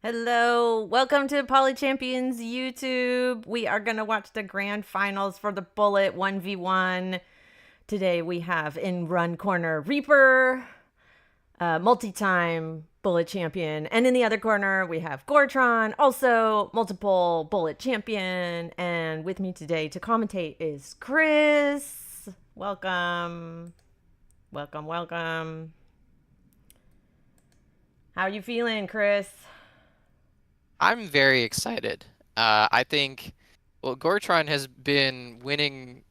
Hello, welcome to Poly Champions YouTube. We are going to watch the grand finals for the Bullet 1v1. Today we have in run corner Reaper, multi-time Bullet champion. And in the other corner we have Gortron, also multiple Bullet champion. And with me today to commentate is Chris. Welcome. Welcome, welcome. How are you feeling, Chris? I'm very excited. I think, well, Gortron has been winning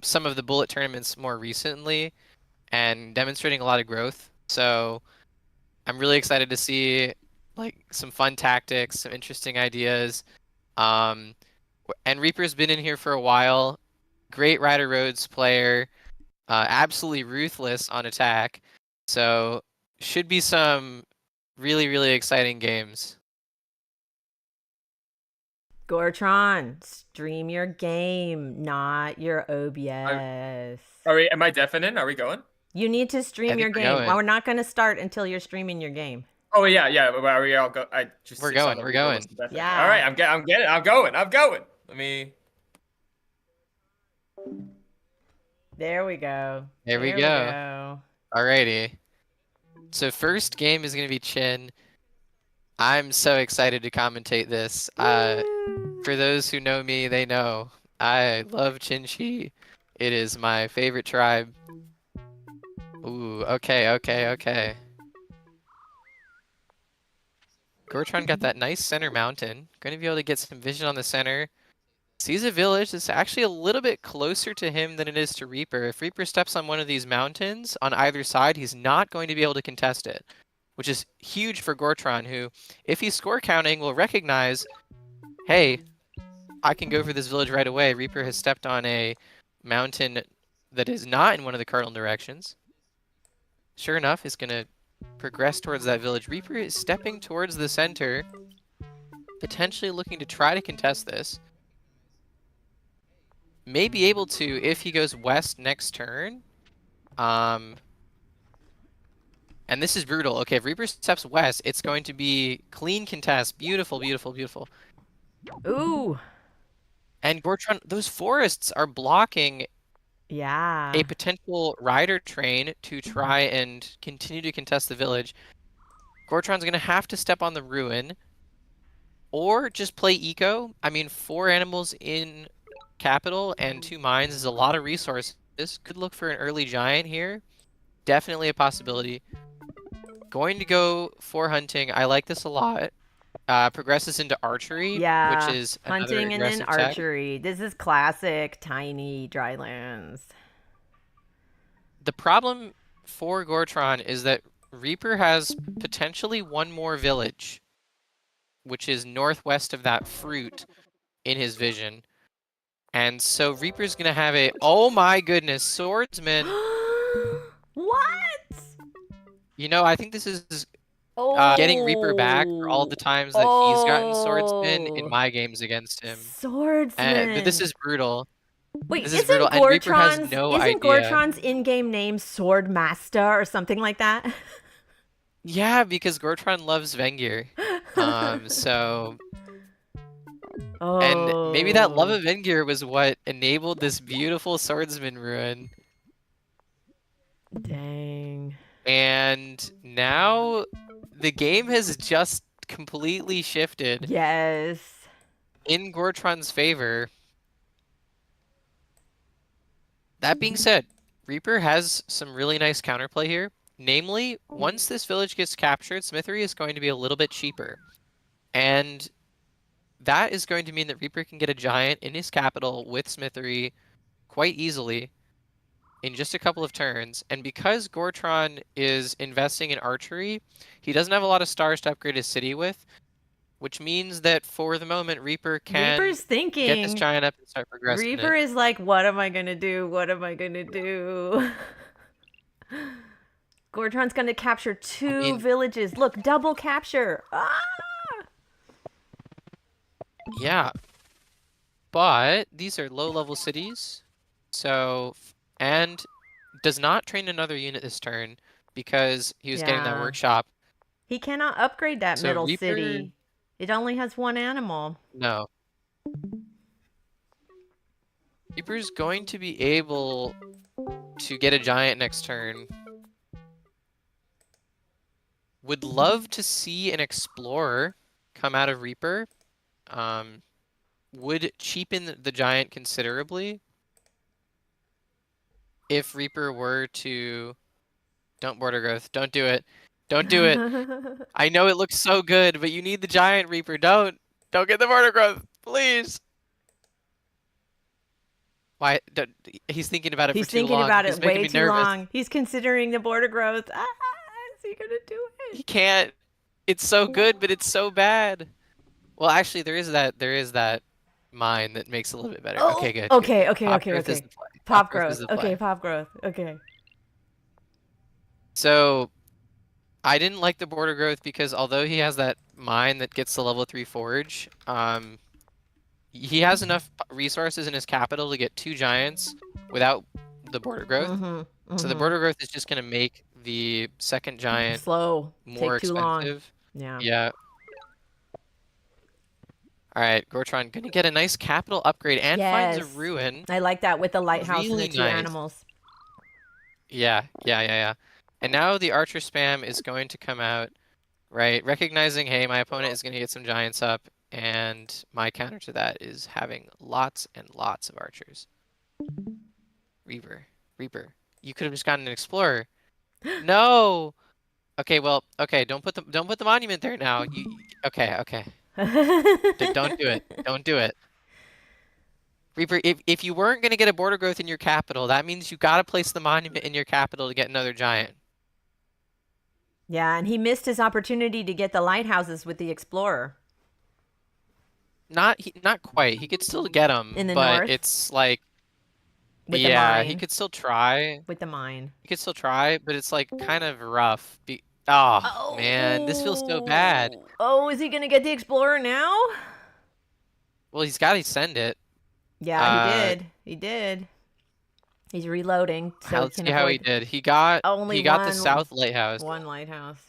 some of the bullet tournaments more recently and demonstrating a lot of growth. So I'm really excited to see like some fun tactics, some interesting ideas. Um, and Reaper's been in here for a while. Great Rider Roads player, absolutely ruthless on attack. So should be some really, really exciting games. Gortron, stream your game, not your Are, OBS. am I deafening? Are we going? You need to I stream your think we're game. going. Well, we're not going to start until you're streaming your game. Oh yeah. Are we all go? I just We're saw going, that we're Reaper going. wasn't deafening. Yeah. All right, I'm getting. I'm going. Let me. There we go. There we go. Alrighty. So first game is going to be Xin. I'm so excited to commentate this. For those who know me, they know I love Xin-Xi. It is my favorite tribe. Ooh, okay. Gortron got that nice center mountain. Going to be able to get some vision on the center. Sees a village that's actually a little bit closer to him than it is to Reaper. If Reaper steps on one of these mountains on either side, he's not going to be able to contest it, which is huge for Gortron, who, if he's score counting, will recognize, hey, I can go for this village right away. Reaper has stepped on a mountain that is not in one of the cardinal directions. Sure enough, is going to progress towards that village. Reaper is stepping towards the center, potentially looking to try to contest this. May be able to if he goes west next turn. And this is brutal. Okay, if Reaper steps west, it's going to be clean contest. Beautiful. Ooh. And Gortron, those forests are blocking Yeah. a potential rider train to try and continue to contest the village. Gortron's going to have to step on the ruin or just play eco. I mean, 4 animals in capital and 2 mines is a lot of resources. Could look for an early giant here. Definitely a possibility. Going to go for hunting. I like this a lot. Progresses into archery, Yeah. which is hunting and then aggressive tech. archery. This is classic tiny drylands. The problem for Gortron is that Reaper has potentially one more village, which is northwest of that fruit in his vision. And so Reaper's going to have a, oh my goodness, swordsman. What? You know, I think this is Oh. getting Reaper back for all the times that he's gotten swordsman in my games against him. Swordsman. But this is brutal. Wait, This is brutal, and Reaper has no idea. Gortron's in-game name Swordmaster or something like that? Yeah, because Gortron loves Vengir. So... Oh. And maybe that love of Vengir was what enabled this beautiful swordsman ruin. Dang. And now the game has just completely shifted. Yes. In Gortron's favor. That being said, Reaper has some really nice counterplay here. Namely, once this village gets captured, smithery is going to be a little bit cheaper. And that is going to mean that Reaper can get a giant in his capital with smithery quite easily in just a couple of turns. And because Gortron is investing in archery, he doesn't have a lot of stars to upgrade his city with, which means that for the moment, Reaper can get this giant up and start progressing. Reaper is like, what am I going to do? What am I going to do? Gortron's going to capture 2 villages. Look, double capture. Ah! Yeah, but these are low-level cities, so, and does not train another unit this turn because he was getting that workshop. He cannot upgrade that So middle Reaper, city. It only has one animal. no. Reaper's going to be able to get a giant next turn. Would love to see an explorer come out of Reaper. Would cheapen the giant considerably if Reaper were to... Don't border growth. Don't do it. Don't do it. I know it looks so good, but you need the giant, Reaper. Don't get the border growth, please. Why? He's thinking about it He's for too long. thinking about He's it making way me too nervous. long. He's considering the border growth. Is he gonna do He it? can't. It's so good, but it's so bad. Well, actually, there is that mine that makes it a little bit better. Oh, Okay, good. okay, good. okay, Pop okay, growth is okay. the play. Pop growth is growth. the Okay, play. pop growth. Okay. So I didn't like the border growth because although he has that mine that gets the level 3 forge, he has enough resources in his capital to get 2 giants without the border growth. So the border growth is just going to make the second giant Slow. more Take too long. expensive. Yeah. Yeah. All right, Gortron gonna get a nice capital upgrade and finds a Yes. ruin. I like that with the lighthouse Really and the two nice. animals. Yeah. And now the archer spam is going to come out, right? Recognizing, hey, my opponent is gonna get some giants up, and my counter to that is having lots and lots of archers. Reaper, you could have just gotten an explorer. No. Okay, well, okay, don't put the monument there now. Okay. Don't do it. Don't do it. Reaper, if you weren't gonna get a border growth in your capital, that means you gotta place the monument in your capital to get another giant. Yeah, and he missed his opportunity to get the lighthouses with the explorer. Not quite. He could still get them, In the but north? it's like, With the yeah, mine. he could still try. With the mine. He could still try, but it's like kind of rough. Oh man, this feels so bad. Oh, is he gonna get the explorer now? Well, he's got to send it. Yeah, he did. He's reloading. So Let's see how he did. He got the south lighthouse. One lighthouse.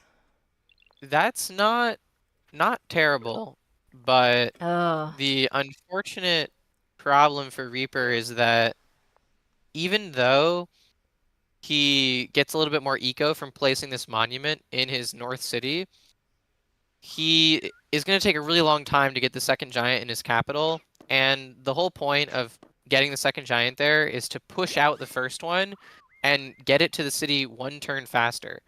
That's not terrible, but Oh. the unfortunate problem for Reaper is that even though he gets a little bit more eco from placing this monument in his north city, he is going to take a really long time to get the second giant in his capital. And the whole point of getting the second giant there is to push out the first one and get it to the city one turn faster.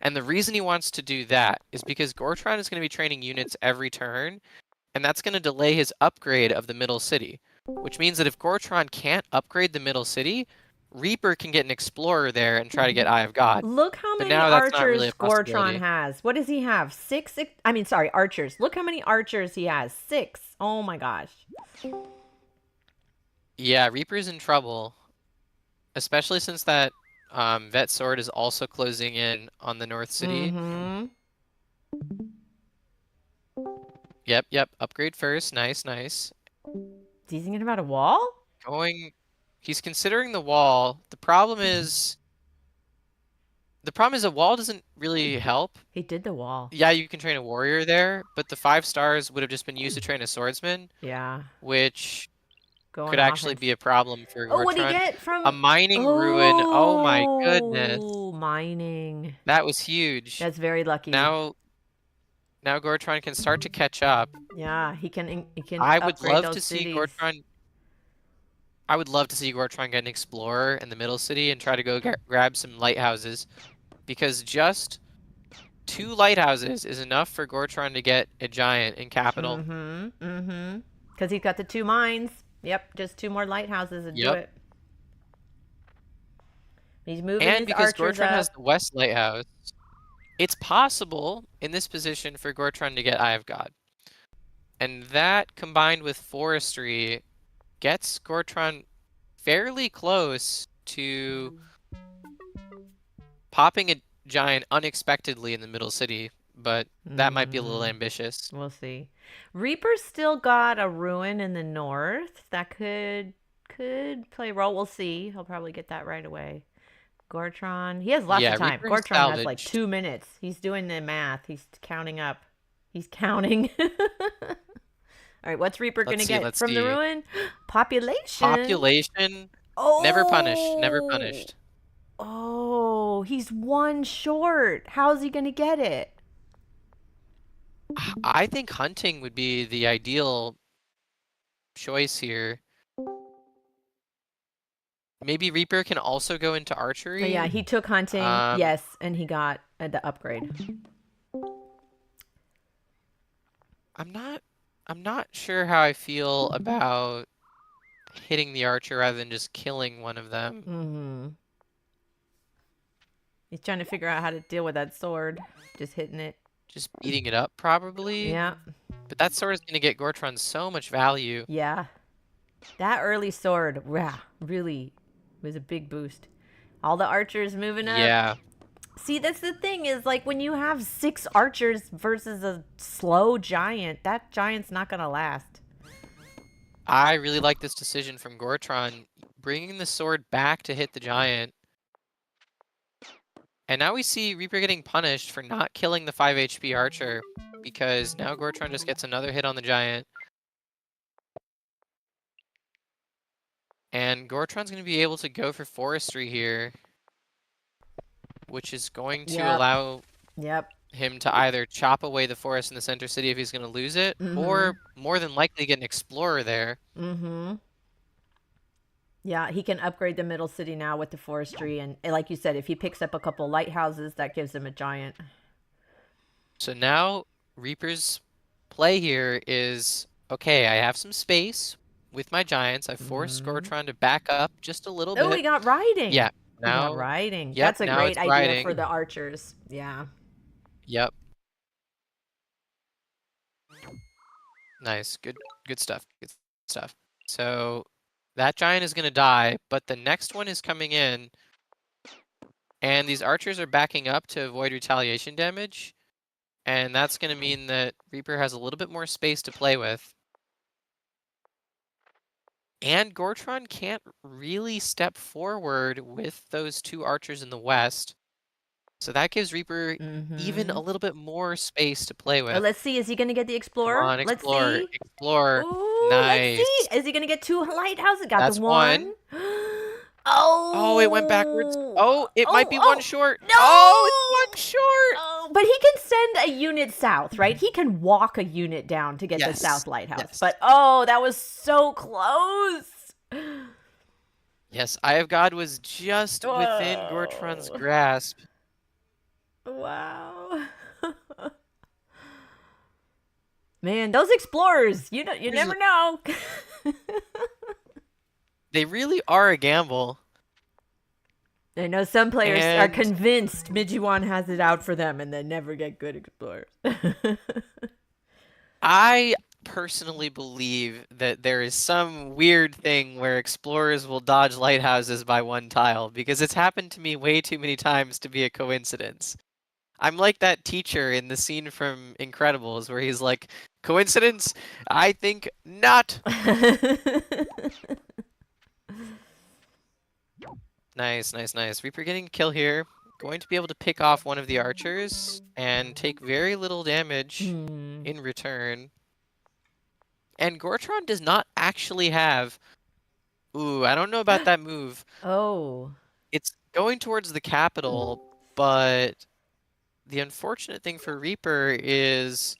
And the reason he wants to do that is because Gortron is going to be training units every turn, and that's going to delay his upgrade of the middle city. Which means that if Gortron can't upgrade the middle city, Reaper can get an explorer there and try to get Eye of God. Look how many now that's not archers really a possibility. Gortron has. What does he have? Archers. Look how many archers he has. 6. Oh my gosh. Yeah, Reaper's in trouble. Especially since that vet sword is also closing in on the north city. Mm-hmm. Yep. Upgrade first. Nice. Is he thinking about a wall? He's considering the wall. The problem is a wall doesn't really help. He did the wall. Yeah, you can train a warrior there, but the 5 stars would have just been used to train a swordsman. Yeah. Which could actually be a problem for Gortron. Oh, what did he get from... A mining ruin. Oh my goodness. Mining. That was huge. That's very lucky. Now Gortron can start to catch up. Yeah, he can I would upgrade love those to see cities. Gortron. I would love to see Gortron get an explorer in the middle city and try to go grab some lighthouses, because just 2 lighthouses is enough for Gortron to get a giant in capital. Because he's got the 2 mines. Yep, just 2 more lighthouses and do it. He's moving And his because archers Gortron up. has the west lighthouse, it's possible in this position for Gortron to get Eye of God. And that, combined with forestry, gets Gortron fairly close to popping a giant unexpectedly in the middle city, but that might be a little ambitious. We'll see. Reaper's still got a ruin in the north that could play a role. We'll see. He'll probably get that right away. Gortron. He has lots Yeah, of time. Reaper has Gortron has like salvaged. 2 minutes. He's doing the math. He's counting up. He's counting. All right, what's Reaper gonna get Let's from the see. ruin? Population. Population. Oh. Never punished. Never punished. Oh, he's 1 short. How's he gonna get it? I think hunting would be the ideal choice here. Maybe Reaper can also go into archery. Oh, yeah, he took hunting. Yes, and he got the upgrade. I'm not sure how I feel about hitting the archer rather than just killing one of them. Mm-hmm. He's trying to figure out how to deal with that sword. Just hitting it. Just beating it up, probably. Yeah. But that sword is going to get Gortron so much value. Yeah. That early sword, wow, really was a big boost. All the archers moving up. Yeah. See, that's the thing is, like, when you have 6 archers versus a slow giant, that giant's not going to last. I really like this decision from Gortron, bringing the sword back to hit the giant. And now we see Reaper getting punished for not killing the 5 HP archer, because now Gortron just gets another hit on the giant. And Gortron's going to be able to go for forestry here, which is going to allow him to either chop away the forest in the center city if he's going to lose it, or more than likely get an explorer there. Mm-hmm. Yeah, he can upgrade the middle city now with the forestry, and like you said, if he picks up a couple lighthouses, that gives him a giant. So now Reaper's play here is, okay, I have some space with my giants. I forced Gortron to back up just a little bit. Oh, he got riding. Yeah. He got riding. That's a great idea for the archers. Yeah. Yep. Nice. Good stuff. Good stuff. So that giant is going to die, but the next one is coming in, and these archers are backing up to avoid retaliation damage, and that's going to mean that Reaper has a little bit more space to play with. And Gortron can't really step forward with those 2 archers in the west. So that gives Reaper even a little bit more space to play with. Oh, let's see. Is he going to get the explorer? Come on, explore. Let's see. Explore. Ooh, nice. Let's see. Is he going to get 2 lighthouses? Got That's the one. Oh, it went backwards. Oh, it might be 1 short. No! Oh, it's 1 short. Oh, but he can send a unit south, right? He can walk a unit down to get the south lighthouse. Yes. But, oh, that was so close. Yes, Eye of God was just within Gortron's grasp. Wow. Man, those explorers, you never know. They really are a gamble. I know some players are convinced Mijiwan has it out for them and then never get good explorers. I personally believe that there is some weird thing where explorers will dodge lighthouses by 1 tile, because it's happened to me way too many times to be a coincidence. I'm like that teacher in the scene from Incredibles where he's like, coincidence? I think not. Nice. Reaper getting a kill here. Going to be able to pick off one of the archers and take very little damage in return. And Gortron does not actually have... Ooh, I don't know about that move. Oh. It's going towards the capital, but the unfortunate thing for Reaper is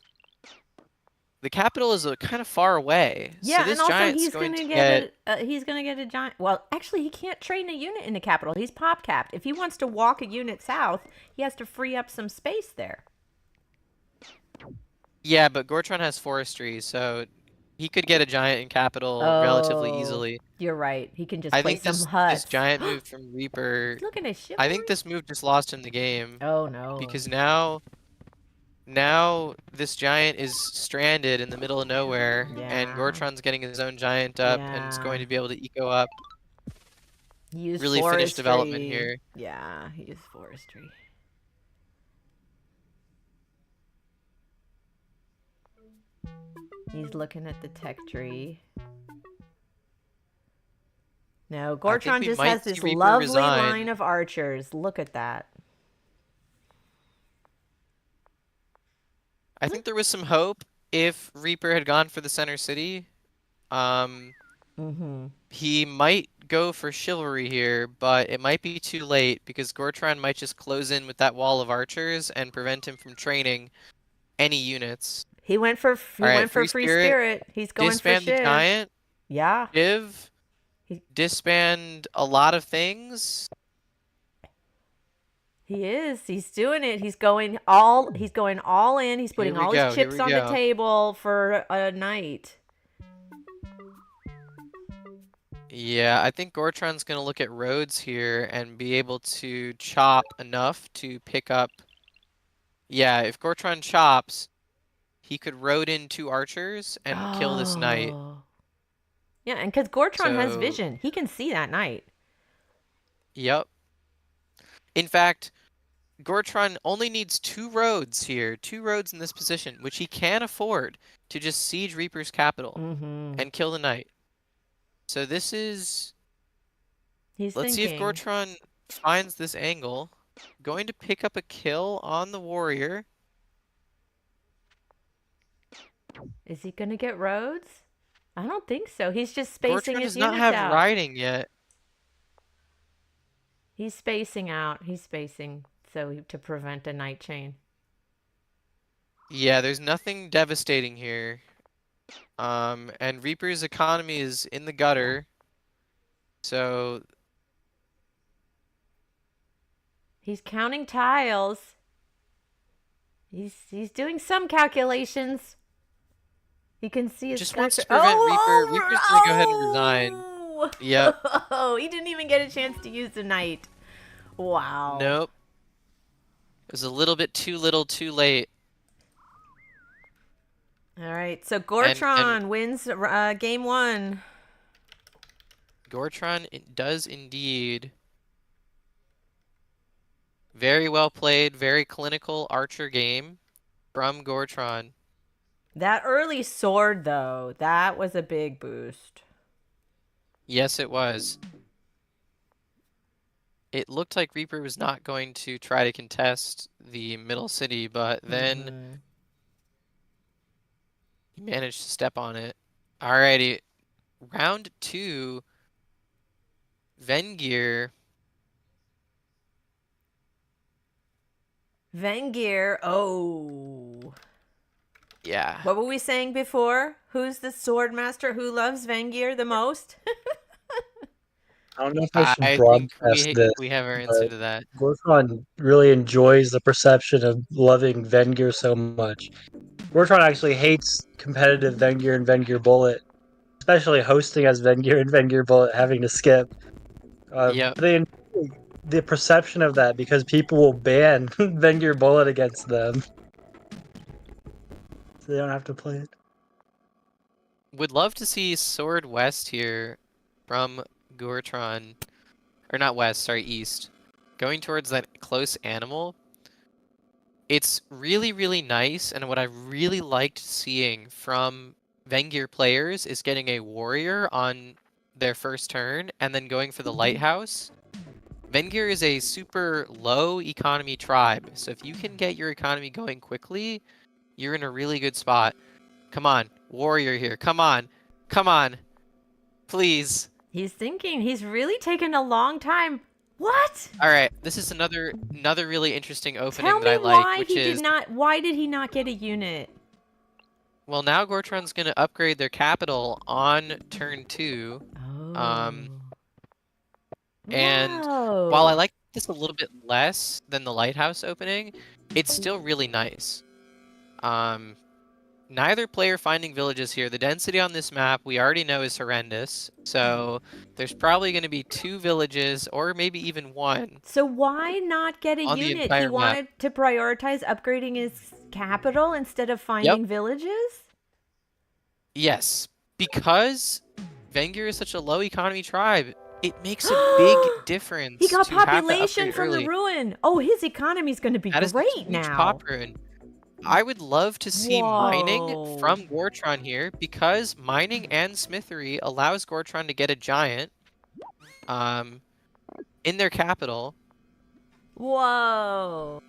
the capital is kind of far away. Yeah, so this and also giant's he's going gonna to get he's gonna get a giant. Well, actually, he can't train a unit in the capital. He's pop capped. If he wants to walk a unit south, he has to free up some space there. Yeah, but Gortron has forestry, so he could get a giant in capital relatively easily. You're right. He can just I place think some huts. this giant move from Reaper. Look at his ship. I think this move just lost him the game. Oh no. Because now this giant is stranded in the middle of nowhere, and Gortron's getting his own giant up and is going to be able to eco up. Really finish development here. Yeah, he used forestry. He's looking at the tech tree. No, I think Gortron we just might has see this Reaper lovely resign. line of archers. Look at that. I think there was some hope if Reaper had gone for the center city. Mm-hmm. He might go for chivalry here, but it might be too late because Gortron might just close in with that wall of archers and prevent him from training any units. He went for All right, free spirit. He's going for disband the Shiv. giant. Yeah. Shiv. He- Disband a lot of things. He is. He's doing it. He's going all in. He's putting Here we all go, his here chips we on the go. table for a night. Yeah, I think Gortron's going to look at roads here and be able to chop enough to pick up. Yeah, if Gortron chops, he could road in 2 archers and kill this knight. Oh. Yeah, and because Gortron has So- vision, he can see that knight. Yep. In fact, Gortron only needs 2 roads here, 2 roads in this position, which he can afford to just siege Reaper's capital Mm-hmm. and kill the knight. So this is... He's Let's see if thinking. Gortron finds this angle. Going to pick up a kill on the warrior. Is he gonna get roads? I don't think so. He's just spacing Gortron his does not units have out. riding yet. He's spacing out. He's spacing to prevent a night chain. Yeah, there's nothing devastating here. And Reaper's economy is in the gutter. So He's counting tiles. He's doing some calculations. He can see his Just wants to structure. prevent Reaper. Reaper's gonna go ahead and resign. Yep. Oh, he didn't even get a chance to use the knight. Wow. Nope. It was a little bit too little, too late. All right, so Gortron wins game 1. Gortron does indeed. Very well played, very clinical archer game from Gortron. That early sword, though, that was a big boost. Yes, it was. It looked like Reaper was not going to try to contest the middle city, but then he managed to step on it. Alrighty, round 2. Vengir. Vengir. Oh. Yeah. What were we saying before? Who's the sword master who loves Vengir the most? I don't know if I should I think broadcast we, this. we have our answer to that. Gortron really enjoys the perception of loving Vengir so much. Gortron actually hates competitive Vengir and Vengir Bullet, especially hosting as Vengir and Vengir Bullet, having to skip. Yep. They enjoy the perception of that because people will ban Vengir Bullet against them. So they don't have to play it. Would love to see Sword West here from Gortron. Or not west, sorry, east. Going towards that close animal. It's really, really nice, and what I really liked seeing from Vengir players is getting a warrior on their first turn, and then going for the lighthouse. Vengir is a super low economy tribe, so if you can get your economy going quickly, you're in a really good spot. Come on, warrior here, come on, come on, please. He's thinking. He's really taken a long time. What? All right, this is another really interesting opening Tell that I me like, why which he is did not. Why did he not get a unit? well, now Gortron's gonna upgrade their capital on turn 2. Oh. And Whoa. while I like this a little bit less than the lighthouse opening, it's still really nice. Neither player finding villages here. The density on this map we already know is horrendous, so there's probably going to be 2 villages or maybe even 1. So why not get a on the unit? entire He map. wanted to prioritize upgrading his capital instead of finding villages? Yes, because Vengir is such a low economy tribe, it makes a big difference. He got to have that population upgrade from early. the ruin. Oh, his economy's going to be That is a great huge now. pop rune. I would love to see mining Whoa. from Gortron here because mining and smithery allows Gortron to get a giant. in their capital. Whoa.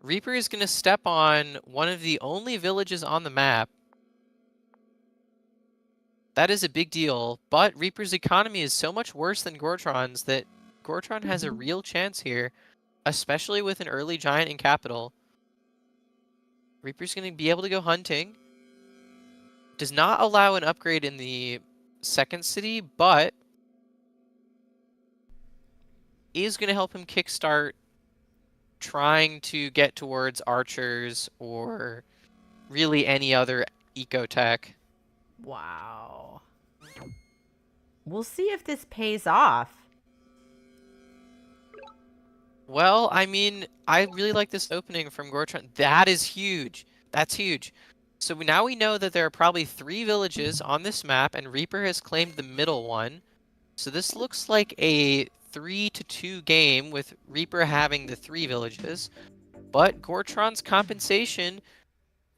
Reaper is going to step on one of the only villages on the map. That is a big deal, but Reaper's economy is so much worse than Gortron's that Gortron has a real chance here, especially with an early giant in capital. Reaper's going to be able to go hunting. Does not allow an upgrade in the second city, but is going to help him kickstart trying to get towards archers or really any other eco-tech. Wow. We'll see if this pays off. Well, I mean, I really like this opening from Gortron. That is huge. That's huge. So now we know that there are probably 3 villages on this map, and Reaper has claimed the middle one. So this looks like a 3-2 game with Reaper having the 3 villages. But Gortron's compensation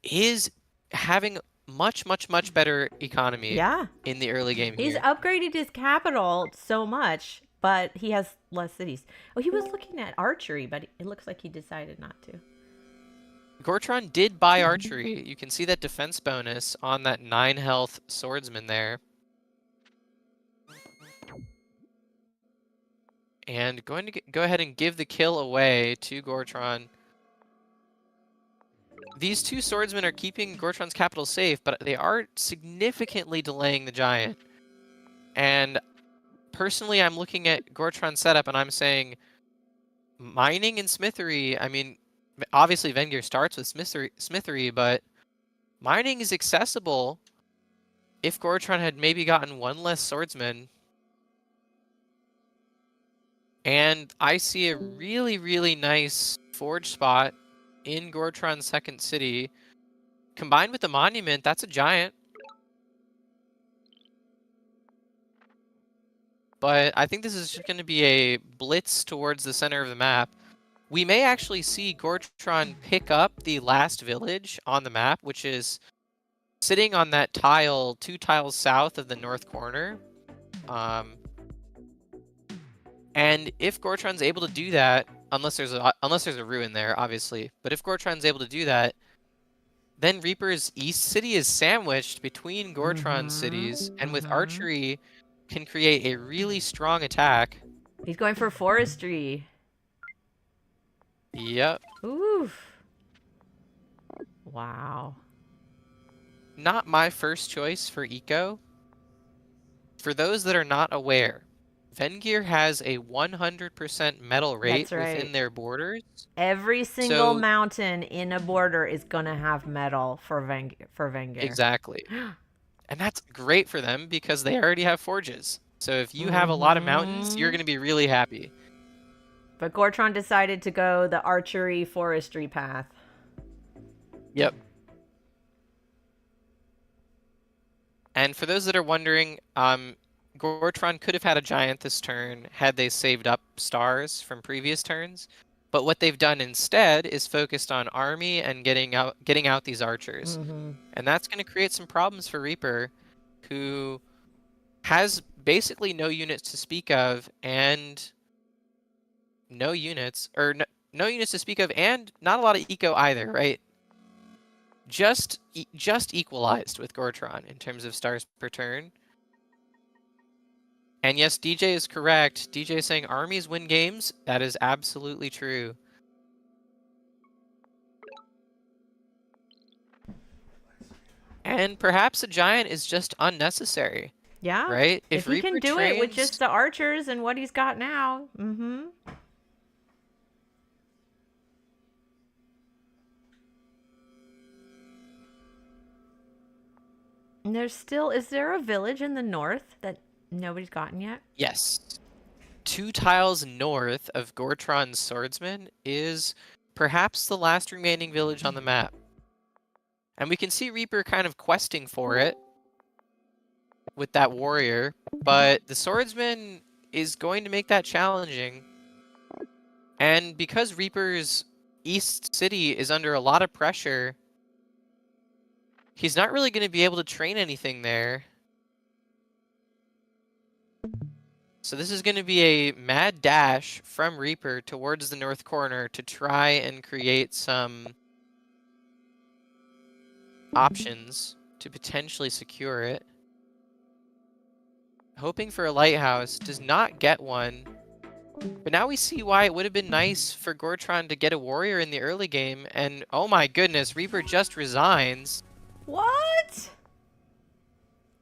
is having much better economy Yeah. in the early game He's here. upgraded his capital so much, but he has less cities. Oh, he was looking at archery, but it looks like he decided not to. Gortron did buy archery. You can see that defense bonus on that 9 health swordsman there. And going to go ahead and give the kill away to Gortron. These 2 swordsmen are keeping Gortron's capital safe, but they are significantly delaying the giant. And personally, I'm looking at Gortron's setup and I'm saying mining and smithery. I mean, obviously Vengir starts with smithery, but mining is accessible if Gortron had maybe gotten 1 less swordsman. And I see a really nice forge spot in Gortron's second city. Combined with the monument, that's a giant. But I think this is just going to be a blitz towards the center of the map. We may actually see Gortron pick up the last village on the map, which is sitting on that tile 2 tiles south of the north corner. And if Gortron's able to do that, unless there's a ruin there, obviously, but if Gortron's able to do that, then Reaper's east city is sandwiched between Gortron's cities, and with archery, can create a really strong attack. He's going for forestry. Yep. Oof. Wow. Not my first choice for eco. For those that are not aware, Vengir has a 100% metal rate within their borders. Every single mountain in a border is going to have metal for Vengir. Exactly. And that's great for them because they already have forges. So if you have a lot of mountains, you're going to be really happy. But Gortron decided to go the archery forestry path. Yep. And for those that are wondering, Gortron could have had a giant this turn had they saved up stars from previous turns. But what they've done instead is focused on army and getting out these archers. And that's going to create some problems for Reaper, who has basically no units to speak of and no units to speak of and not a lot of eco either, right? Just equalized with Gortron in terms of stars per turn. And yes, DJ is correct. DJ is saying armies win games. That is absolutely true. And perhaps a giant is just unnecessary. Yeah. Right? If he can do it with just the archers and what he's got now. And is there a village in the north that nobody's gotten yet? Yes. 2 tiles north of Gortron's swordsman is perhaps the last remaining village on the map. And we can see Reaper kind of questing for it with that warrior, but the swordsman is going to make that challenging. And because Reaper's east city is under a lot of pressure, he's not really going to be able to train anything there. So this is going to be a mad dash from Reaper towards the north corner to try and create some options to potentially secure it. Hoping for a lighthouse, does not get one. But now we see why it would have been nice for Gortron to get a warrior in the early game. And oh my goodness, Reaper just resigns. What?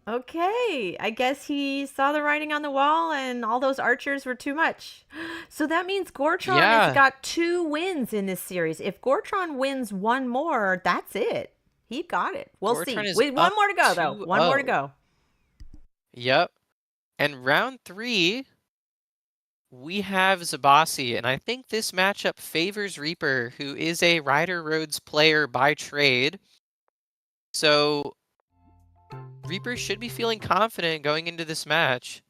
Okay, I guess he saw the writing on the wall and all those archers were too much. So that means Gortron Yeah. has got 2 wins in this series. If Gortron wins one more, that's it. He got it. We'll Gortron see. is Wait, one up more to go, though. One more to 2-0. go. Yep. And round 3, we have Zebasi. And I think this matchup favors Reaper, who is a Rider Roads player by trade. So Reaper should be feeling confident going into this match.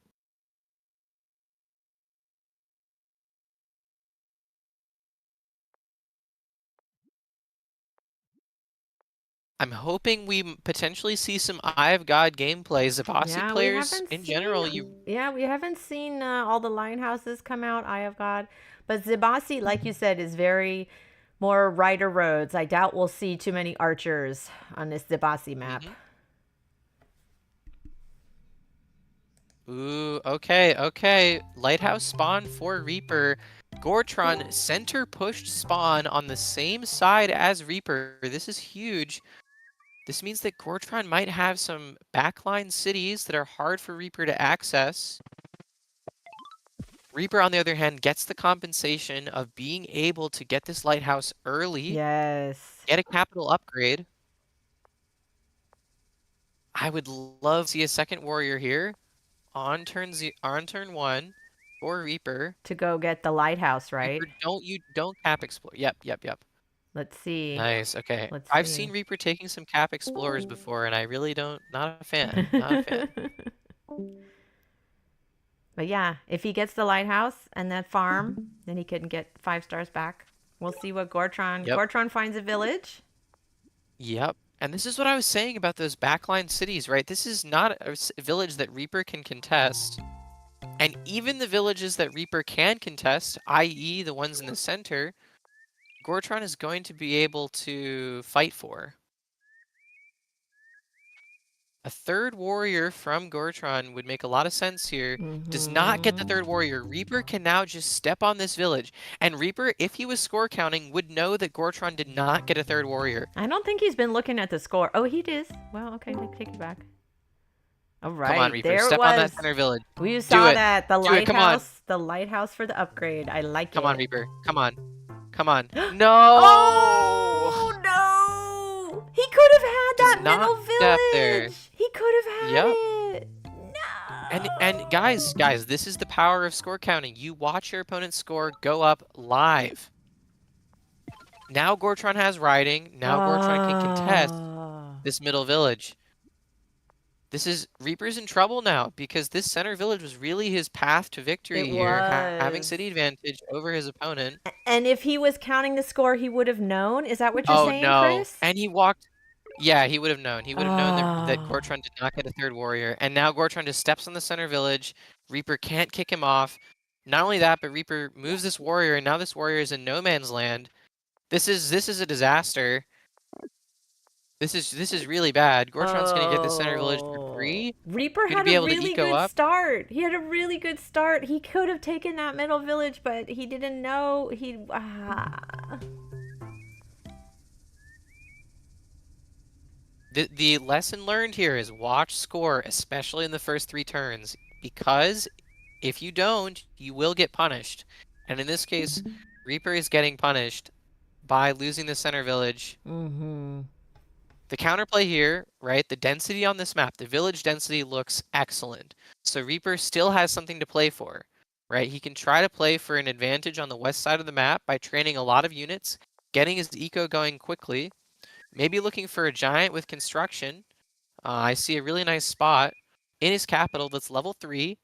I'm hoping we potentially see some Eye of God gameplay. Zebasi we players haven't in general, seen, we haven't seen all the lighthouses come out, Eye of God. But Zebasi, like you said, is very more Rider Roads. I doubt we'll see too many archers on this Zebasi map. Ooh, okay. Lighthouse spawn for Reaper. Gortron center pushed spawn on the same side as Reaper. This is huge. This means that Gortron might have some backline cities that are hard for Reaper to access. Reaper, on the other hand, gets the compensation of being able to get this lighthouse early. Yes. Get a capital upgrade. I would love to see a second warrior here on turn 1 for Reaper. To go get the lighthouse, right? Reaper, don't cap explore. Yep. Let's see. Nice. Okay. Let's I've see. seen Reaper taking some cap explorers before, and I really not a fan. Not a fan. But yeah, if he gets the lighthouse and that farm, then he can get 5 stars back. We'll see what Gortron. Yep. Gortron finds a village. Yep. And this is what I was saying about those backline cities, right? This is not a village that Reaper can contest. And even the villages that Reaper can contest, i.e. the ones in the center, Gortron is going to be able to fight for. A third warrior from Gortron would make a lot of sense here. Does not get the third warrior. Reaper can now just step on this village. And Reaper, if he was score counting, would know that Gortron did not get a third warrior. I don't think he's been looking at the score. Oh, he is. Well, okay, take it back. All right, Come on, Reaper. there Step it was. on that center village. We saw it. that. The Do it. Come on. lighthouse. The lighthouse for the upgrade. I like it. Come on, Reaper. Come on. No! Oh no! He could have had that Does not middle step there. village. He could have had Yep. it. No. And guys, this is the power of score counting. You watch your opponent's score go up live. Now Gortron has riding. Now Gortron can contest this middle village. Reaper's in trouble now because this center village was really his path to victory It here, having was. city advantage over his opponent. And if he was counting the score, he would have known. Is that what you're saying, Chris? And he walked. Yeah, he would have known. He would have known that Gortron did not get a third warrior. And now Gortron just steps on the center village. Reaper can't kick him off. Not only that, but Reaper moves this warrior, and now this warrior is in no man's land. This is a disaster. This is really bad. Gortron's gonna get the center village for free. Reaper Gonna had be a able to really eco good up. start. He had a really good start. He could have taken that middle village, but he didn't know. The lesson learned here is watch score, especially in the first 3 turns, because if you don't, you will get punished. And in this case, Reaper is getting punished by losing the center village. The counterplay here, right? The density on this map, the village density looks excellent. So Reaper still has something to play for, right? He can try to play for an advantage on the west side of the map by training a lot of units, getting his eco going quickly, maybe looking for a giant with construction. I see a really nice spot in his capital that's level 3.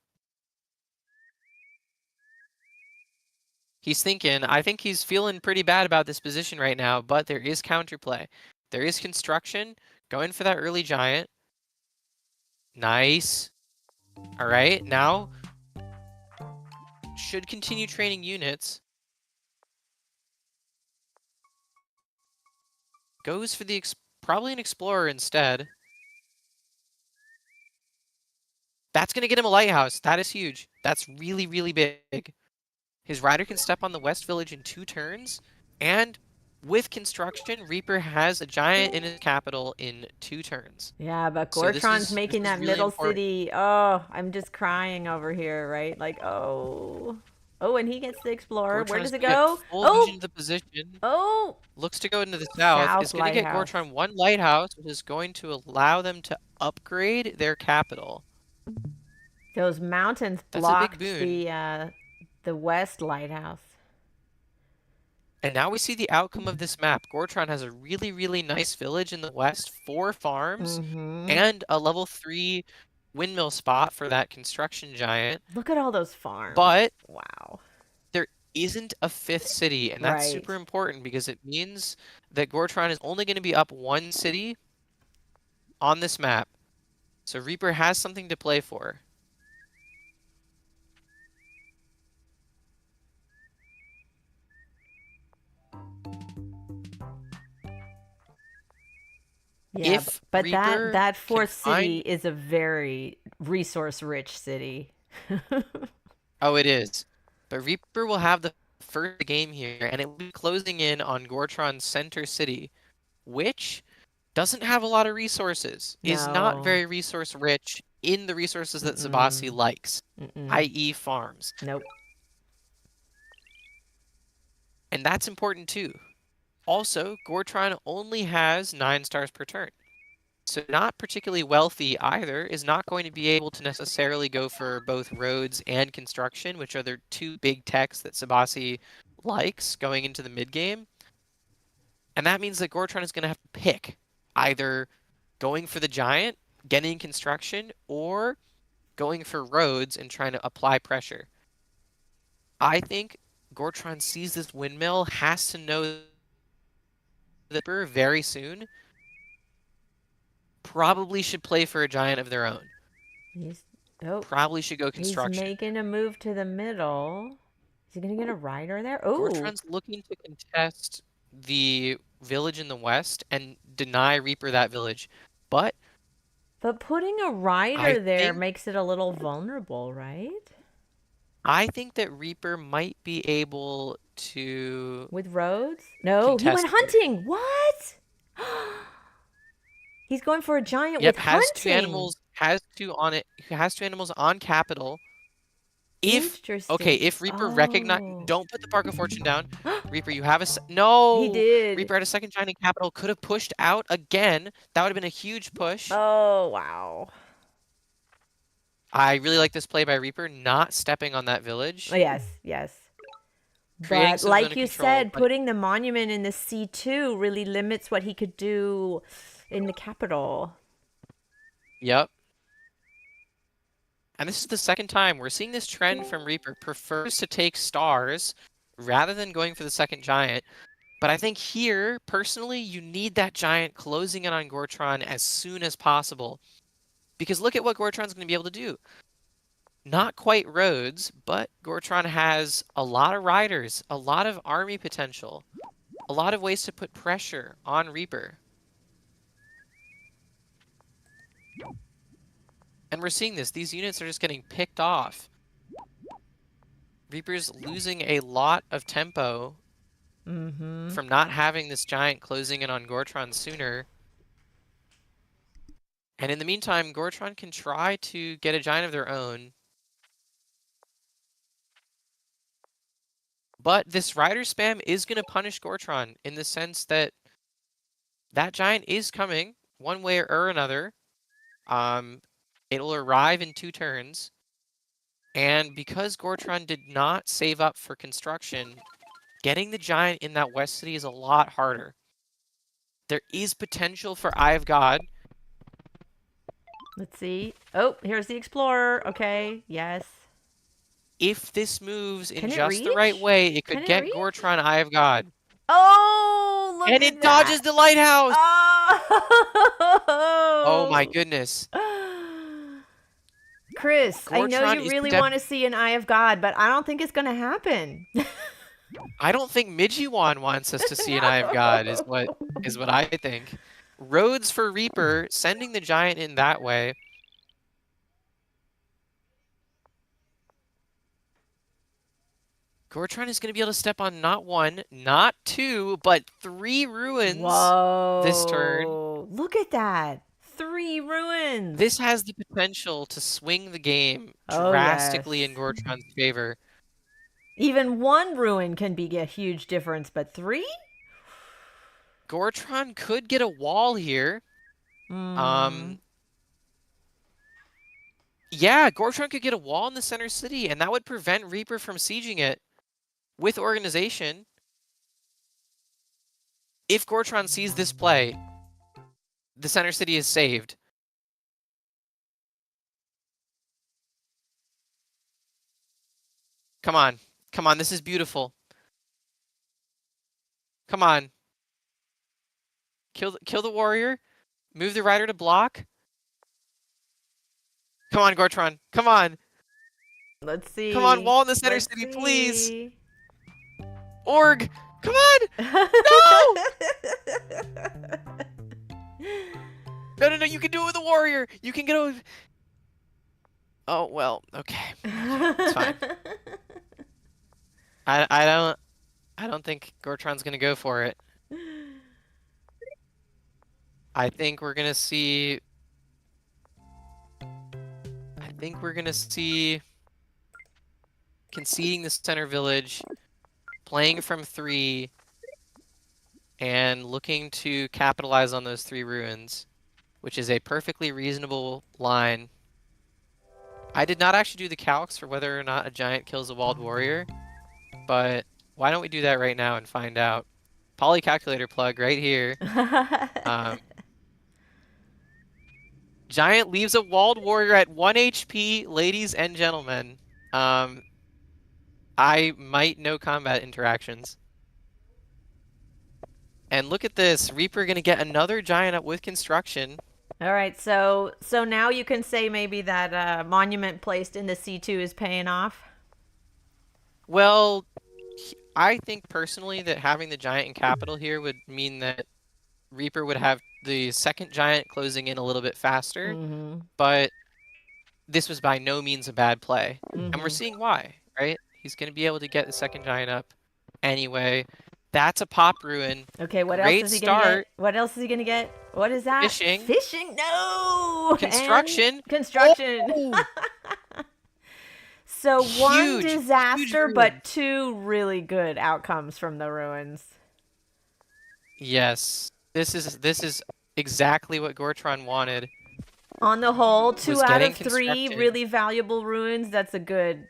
He's thinking, I think he's feeling pretty bad about this position right now, but there is counterplay. There is construction, going for that early giant. Nice. All right, now should continue training units. Goes for the probably an explorer instead. That's going to get him a lighthouse. That is huge. That's really, really big. His rider can step on the west village in 2 turns, and with construction, Reaper has a giant in his capital in 2 turns. Yeah, but So this Gortron's is making that really middle important. city. Oh, I'm just crying over here, right? Like, oh. Oh, and he gets the explorer. Where Gortron does is it gonna go? get full Oh, vision of the position. oh. Looks to go into the south. South It's going to get lighthouse. Gortron 1 lighthouse, which is going to allow them to upgrade their capital. Those mountains That's a big blocked boon. the west lighthouse. And now we see the outcome of this map. Gortron has a really, really nice village in the west, 4 farms, and a level 3 windmill spot for that construction giant. Look at all those farms. But wow. there isn't a 5th city, and that's Right. super important because it means that Gortron is only going to be up 1 city on this map. So Reaper has something to play for. Yeah, If but Reaper that can fourth city find- is a very resource-rich city. Oh, it is. But Reaper will have the first game here, and it will be closing in on Gortron's center city, which doesn't have a lot of resources, is not No. very resource rich in the resources that Zebasi likes, i.e. farms. Nope. And that's important too. Also, Gortron only has 9 stars per turn. So not particularly wealthy either, is not going to be able to necessarily go for both roads and construction, which are the 2 big techs that Zebasi likes going into the mid game. And that means that Gortron is going to have to pick either going for the giant, getting construction, or going for roads and trying to apply pressure. I think Gortron sees this windmill, has to know that very soon probably should play for a giant of their own. Probably should go construction. He's making a move to the middle. Is he going to get a rider there? Oh. Gortron's looking to contest the village in the west and deny Reaper that village. But putting a rider there makes it a little vulnerable, right? I think that Reaper might be able to... With roads? No, he went hunting. What? He's going for a giant with hunting. Has 2 animals. Has 2 on it. Has 2 animals on capital. If Reaper recognize, don't put the Park of Fortune down. Reaper, you have a no. He did. Reaper had a second giant in capital. Could have pushed out again. That would have been a huge push. Oh wow. I really like this play by Reaper, not stepping on that village. Oh, yes. But like you said, putting the monument in the C2 really limits what he could do in the capital. Yep. And this is the second time we're seeing this trend from Reaper. Prefers to take stars rather than going for the second giant. But I think here, personally, you need that giant closing in on Gortron as soon as possible. Because look at what Gortron's going to be able to do. Not quite roads, but Gortron has a lot of riders, a lot of army potential, a lot of ways to put pressure on Reaper. And we're seeing this. These units are just getting picked off. Reaper's losing a lot of tempo from not having this giant closing in on Gortron sooner. And in the meantime, Gortron can try to get a giant of their own. But this rider spam is going to punish Gortron in the sense that that giant is coming one way or another. It will arrive in 2 turns. And because Gortron did not save up for construction, getting the giant in that west city is a lot harder. There is potential for Eye of God. Let's see. Oh, here's the explorer. Okay, yes. If this moves in Can it just the reach? right way, it could Can it get reach? Gortron Eye of God. Oh, look And at it dodges the lighthouse! Oh! Oh my goodness. Chris, I know Gortron you is really def- want to see an Eye of God, but I don't think it's going to happen. I don't think Mijiwan wants us to see an Eye of God, is what I think. Roads for Reaper, sending the giant in that way. Gortron is going to be able to step on not 1, not 2, but 3 ruins Whoa. this turn. Look at that. 3 ruins. This has the potential to swing the game Oh, drastically yes. in Gortron's favor. Even 1 ruin can be a huge difference, but 3? Gortron could get a wall here. Yeah, Gortron could get a wall in the center city, and that would prevent Reaper from sieging it with organization. If Gortron sees this play, the center city is saved. Come on. Come on, this is beautiful. Come on. Kill the warrior. Move the rider to block. Come on, Gortron. Come on. Let's see. Come on, wall in the center Let's city, see. please. Org. Come on. No! No, you can do it with a warrior. You can get a... Oh, well, okay. It's fine. I don't think Gortron's gonna go for it. I think we're gonna see conceding the center village, playing from 3, and looking to capitalize on those 3 ruins, which is a perfectly reasonable line. I did not actually do the calcs for whether or not a giant kills a walled warrior, but why don't we do that right now and find out? Poly calculator plug right here. Giant leaves a walled warrior at 1 HP, ladies and gentlemen. I might know combat interactions. And look at this. Reaper gonna get another giant up with construction. All right, so now you can say maybe that monument placed in the C2 is paying off. Well, I think personally that having the giant in capital here would mean that Reaper would have the second giant closing in a little bit faster, but this was by no means a bad play. And we're seeing why, right? He's going to be able to get the second giant up anyway. That's a pop ruin. Okay, what Great else is he going to start. get? What else is he going to get? What is that? Fishing. Fishing? No! Construction. And construction. Oh! So one Huge disaster, ruin. but 2 really good outcomes from the ruins. Yes. This is exactly what Gortron wanted. On the whole, 2 Was out getting of 3 constructed. really valuable ruins. That's a good,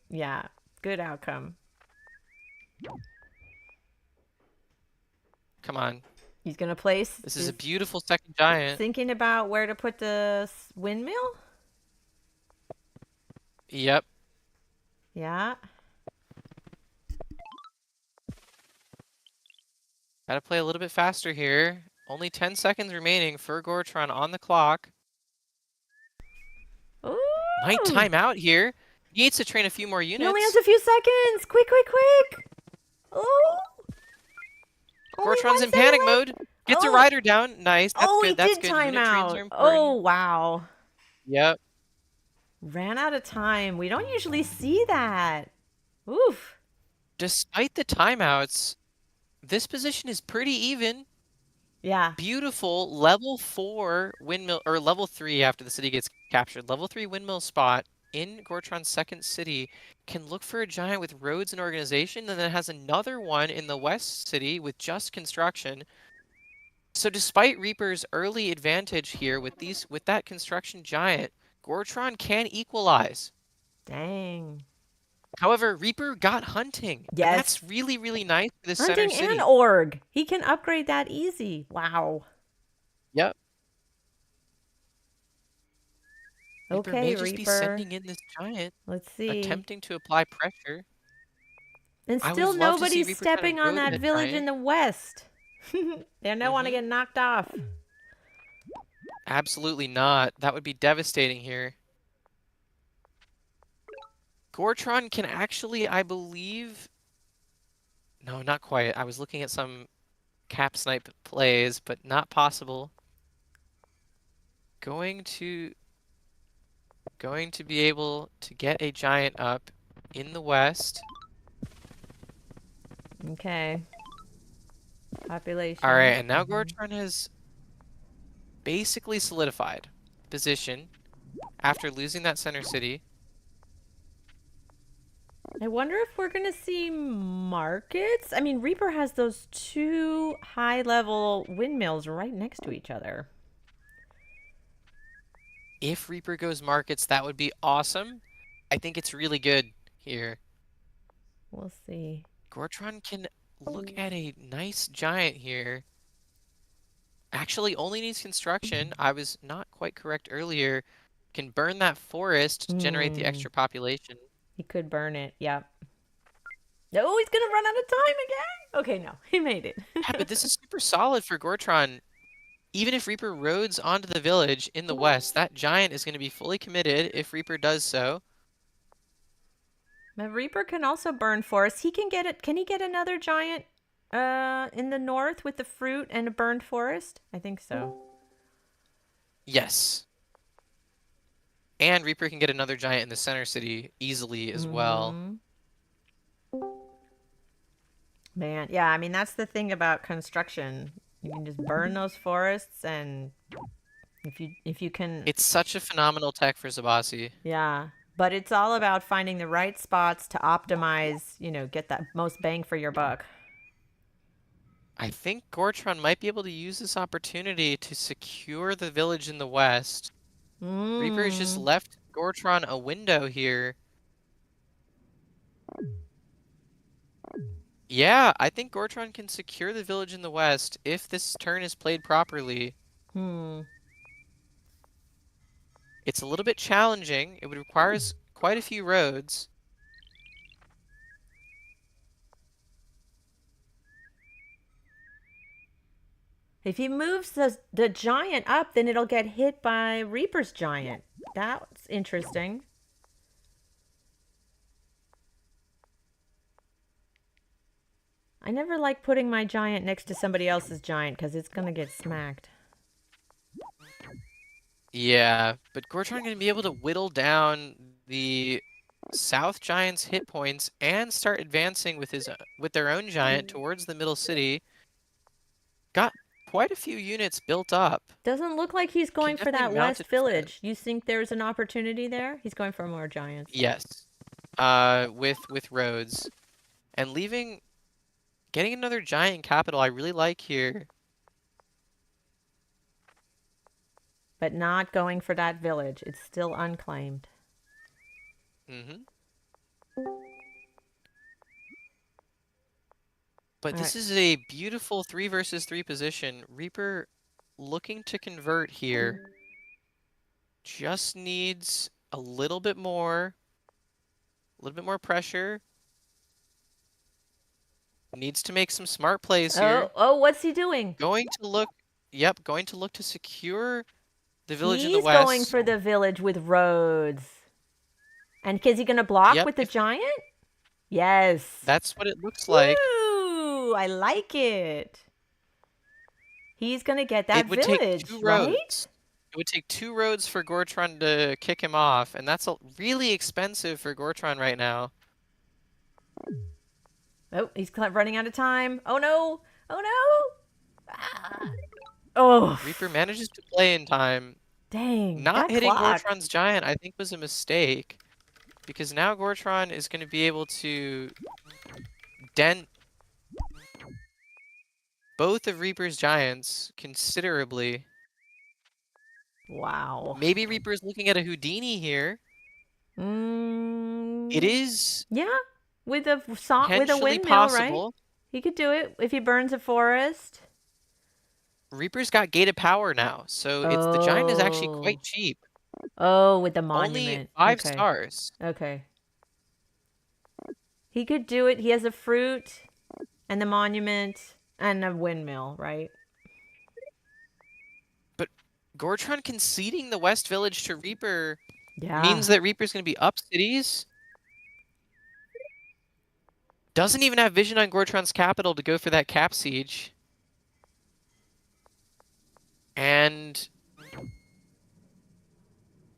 yeah, good outcome. Come on. He's going to place. This is a beautiful second giant. Thinking about where to put the windmill? Yep. Yeah. Gotta play a little bit faster here. Only 10 seconds remaining for Gortron on the clock. Ooh. Might time out here. He needs to train a few more units. He only has a few seconds. Quick, quick, quick. Oh. Gortron's in panic mode. Gets a rider down. Nice. That's good. He That's did good. time Unit trains out. are important. Oh, wow. Yep. Ran out of time. We don't usually see that. Oof. Despite the timeouts, this position is pretty even. Yeah. Beautiful level 4 windmill, or level 3 after the city gets captured. Level 3 windmill spot in Gortron's second city. Can look for a giant with roads and organization, and then has another one in the west city with just construction. So despite Reaper's early advantage here with that construction giant, Gortron can equalize. Dang. However, Reaper got hunting. Yes. And that's really, really nice for this Hunting center city. and org. He can upgrade that easy. Wow. Yep. Reaper Okay, may just be Reaper. sending in this giant, Let's see. attempting to apply pressure. And I would still love to see nobody's Reaper try to stepping road on that that village giant. in the west. They don't want to get knocked off. Absolutely not. That would be devastating here. Gortron can actually, I believe... No, not quite. I was looking at some cap snipe plays, but not possible. Going to be able to get a giant up in the west. Okay. Population. All right, and now Gortron has basically solidified position after losing that center city. I wonder if we're going to see markets. I mean, Reaper has those 2 high-level windmills right next to each other. If Reaper goes markets, that would be awesome. I think it's really good here. We'll see. Gortron can look at a nice giant here. Actually, only needs construction. I was not quite correct earlier. Can burn that forest to generate the extra population. He could burn it. Yep. Oh, he's going to run out of time again. Okay, no. He made it. Yeah, but this is super solid for Gortron. Even if Reaper roads onto the village in the west, that giant is going to be fully committed if Reaper does so. But Reaper can also burn forests. He can get it. Can he get another giant in the north with the fruit and a burned forest? I think so. Yes. And Reaper can get another giant in the center city easily as well. Man, yeah, I mean, that's the thing about construction. You can just burn those forests, and if you can... It's such a phenomenal tech for Zebasi. Yeah, but it's all about finding the right spots to optimize, you know, get that most bang for your buck. I think Gortron might be able to use this opportunity to secure the village in the west. Reaper's just left Gortron a window here. Yeah, I think Gortron can secure the village in the west if this turn is played properly. It's a little bit challenging. It would require quite a few roads. If he moves the giant up, then it'll get hit by Reaper's giant. That's interesting. I never like putting my giant next to somebody else's giant because it's going to get smacked. Yeah, but Gortron going to be able to whittle down the South Giant's hit points and start advancing with their own giant towards the middle city. Got quite a few units built up. Doesn't look like he's going for that definitely mount west it for village. You think there's an opportunity there? He's going for more giants. Yes, with roads, and getting another giant capital. I really like here. But not going for that village. It's still unclaimed. But this is a beautiful 3 versus 3 position. Reaper looking to convert here. Just needs a little bit more pressure. Needs to make some smart plays here. Oh, what's he doing? Going to look to secure the village in the west. He's going for the village with roads. And is he going to block with the giant? Yes. That's what it looks like. Ooh, I like it. He's going to get that village, take 2 right? roads. It would take 2 roads for Gortron to kick him off, and that's really expensive for Gortron right now. Oh, he's running out of time. Oh, no. Oh, no. Ah. Oh. Reaper manages to play in time. Dang. Not hitting Gortron's giant, I think, was a mistake. Because now Gortron is going to be able to dent both of Reaper's giants considerably. Wow. Maybe Reaper's looking at a Houdini here. It is... Yeah, with a windmill, possible. right? He could do it if he burns a forest. Reaper's got gated power now, so the giant is actually quite cheap. Oh, with the monument. Only 5 stars. Okay. He could do it. He has a fruit and the monument and a windmill, right? But Gortron conceding the West Village to Reaper Yeah. means that Reaper's going to be up cities Doesn't even have vision on Gortron's capital to go for that cap siege. And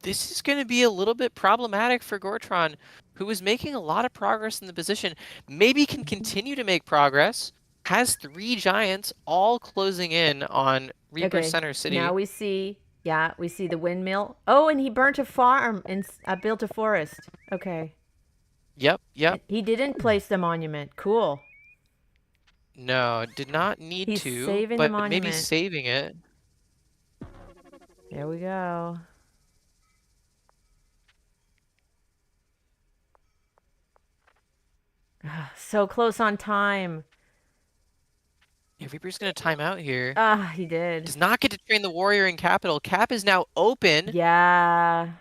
this is going to be a little bit problematic for Gortron, who is making a lot of progress in the position. Maybe can continue to make progress. Has 3 giants all closing in on Reaper Center City. Now we see, yeah, we see the windmill. Oh, and he burnt a farm and built a forest. Okay. Yep. He didn't place the monument. Cool. No, did not need He's to, saving but the monument. maybe saving it. There we go. So close on time. Yeah, Reaper's going to time out here. He did. Does not get to train the warrior in capital. Cap is now open. Yeah.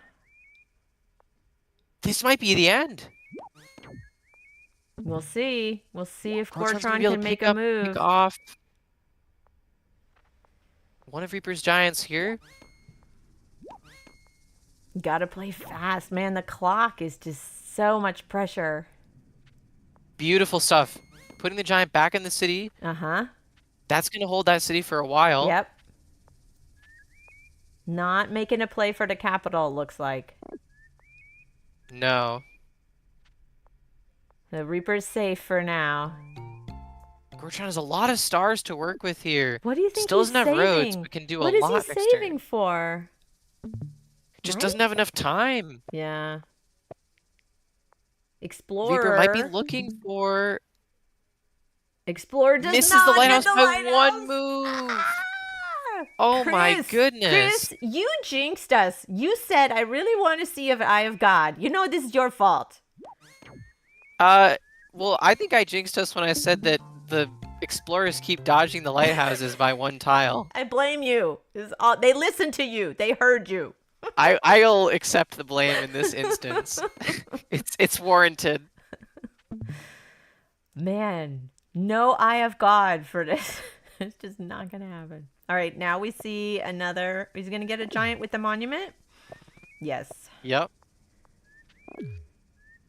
This might be the end. We'll see. We'll see if Gortron's gonna Gortron be able can to make pick a up, move. pick off one of Reaper's giants here. Gotta play fast, man. The clock is just so much pressure. Beautiful stuff. Putting the giant back in the city. That's going to hold that city for a while. Yep. Not making a play for the capital, looks like. No. The Reaper's safe for now. Gortron has a lot of stars to work with here. What do you think Still he's doesn't have saving? roads, but can do a what lot is he next saving turn. for? Just doesn't have enough time. Yeah. Explorer. Reaper might be looking for... Explorer does misses not the lighthouse hit the by lighthouse. 1 move. Ah! Oh my Chris, goodness. Chris, you jinxed us. You said, I really want to see an Eye of God. You know this is your fault. Well, I think I jinxed us when I said that the explorers keep dodging the lighthouses by 1 tile. I blame you. They listened to you. They heard you. I'll accept the blame in this instance. It's warranted. Man, no Eye of God for this. It's just not going to happen. All right, now we see another. He's going to get a giant with the monument? Yes. Yep.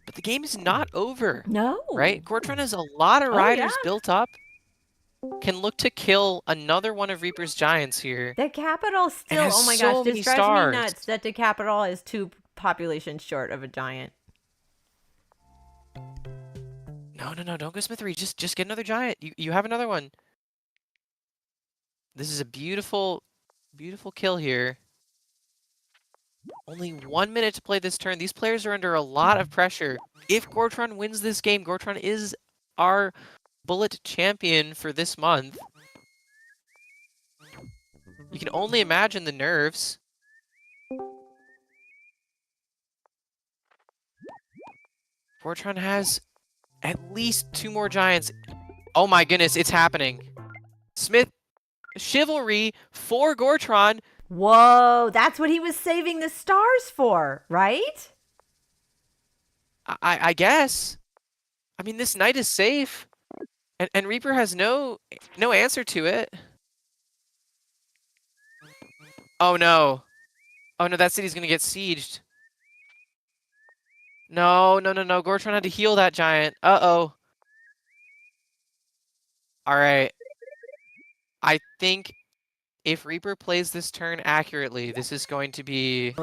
But the game is not over. No. Right? Gortron has a lot of riders built up. Can look to kill another one of Reaper's giants here. The capital still, has oh my so gosh, many this drives stars. me nuts that the capital is 2 populations short of a giant. No, don't go Smithery. Just get another giant. You have another one. This is a beautiful kill here. Only 1 minute to play this turn. These players are under a lot of pressure. If Gortron wins this game, Gortron is our bullet champion for this month. You can only imagine the nerves. Gortron has at least 2 more giants. Oh my goodness, it's happening. Smith, chivalry for Gortron. Whoa, that's what he was saving the stars for, right? I guess. I mean, this knight is safe. And Reaper has no answer to it. Oh no. Oh no, that city's gonna get sieged. No. Gortron had to heal that giant. Uh-oh. Alright. I think if Reaper plays this turn accurately, this is going to be